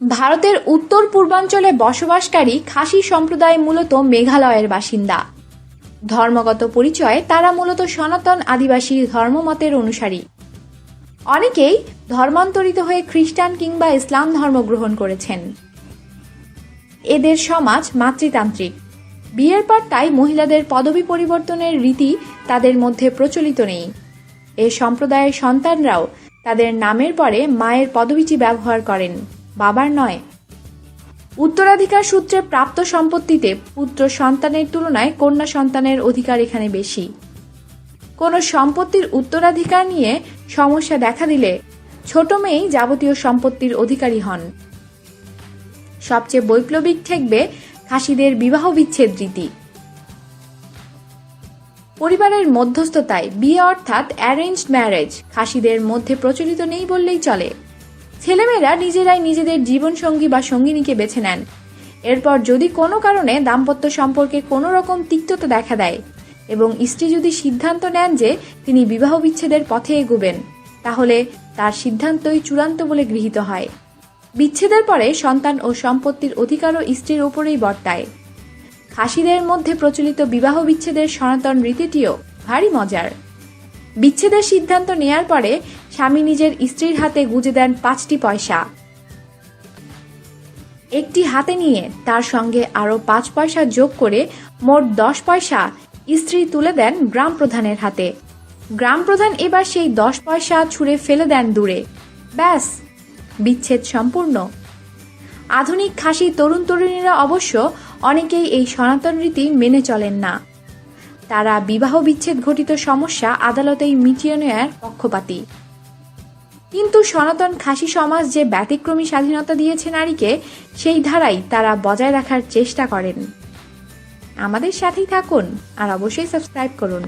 ভারতের উত্তর পূর্বাঞ্চলে বসবাসকারী খাসি সম্প্রদায় মূলত মেঘালয়ের বাসিন্দা। ধর্মগত পরিচয়ে তারা মূলত সনাতন আদিবাসী ধর্মমতের অনুসারী। অনেকেই ধর্মান্তরিত হয়ে খ্রিস্টান কিংবা ইসলাম ধর্ম গ্রহণ করেছেন। এদের সমাজ মাতৃতান্ত্রিক। বিয়ের পর তাই মহিলাদের পদবি পরিবর্তনের রীতি তাদের মধ্যে প্রচলিত নেই। এ সম্প্রদায়ের সন্তানরাও তাদের নামের পরে মায়ের পদবিটি ব্যবহার করেন, বাবার নয়। উত্তরাধিকার সূত্রে প্রাপ্ত সম্পত্তিতে পুত্র সন্তানের তুলনায় কন্যা সন্তানের অধিকার এখানে বেশি। কোনো সম্পত্তির উত্তরাধিকার নিয়ে সমস্যা দেখা দিলে ছোট মেয়েই যাবতীয় সম্পত্তির অধিকারী হন। সবচেয়ে বৈপ্লবিক ঠেকবে খাসিদের বিবাহ বিচ্ছেদ রীতি। পরিবারের মধ্যস্থতায় বিয়ে অর্থাৎ অ্যারেঞ্জড ম্যারেজ খাসিদের মধ্যে প্রচলিত নেই বললেই চলে। ছেলেমেয়েরা নিজেরাই নিজেদের জীবনসঙ্গী বা সঙ্গিনীকে বেছে নেন। এরপর যদি কোনো কারণে দাম্পত্য সম্পর্কে কোনো রকম তিক্ততা দেখা দেয় এবং স্ত্রী যদি সিদ্ধান্ত নেন যে তিনি বিবাহ বিচ্ছেদের পথে এগোবেন, তাহলে তার সিদ্ধান্তই চূড়ান্ত বলে গৃহীত হয়। বিচ্ছেদের পরে সন্তান ও সম্পত্তির অধিকারও স্ত্রীর ওপরেই বর্তায়। খাসিদের মধ্যে প্রচলিত বিবাহ বিচ্ছেদের সনাতন রীতিটিও ভারী মজার। বিচ্ছেদের সিদ্ধান্ত নেয়ার পরে স্বামী নিজের স্ত্রীর হাতে গুঁজে দেন 5টি পয়সা। একটি হাতে নিয়ে তার সঙ্গে আরো 5 পয়সা যোগ করে মোট 10 পয়সা স্ত্রী তুলে দেন গ্রাম প্রধানের হাতে। গ্রাম প্রধান এবার সেই 10 পয়সা ছুঁড়ে ফেলে দেন দূরে। ব্যাস, বিচ্ছেদ সম্পূর্ণ। আধুনিক খাসি তরুণ তরুণীরা অবশ্য অনেকেই এই সনাতন রীতি মেনে চলেন না। তারা বিবাহ বিচ্ছেদ ঘটিত সমস্যা আদালতেই মিটিয়ে নেয়ার পক্ষপাতী। কিন্তু সনাতন খাসি সমাজ যে ব্যতিক্রমী স্বাধীনতা দিয়েছে নারীকে, সেই ধারাই তারা বজায় রাখার চেষ্টা করেন। আমাদের সাথেই থাকুন আর অবশ্যই সাবস্ক্রাইব করুন।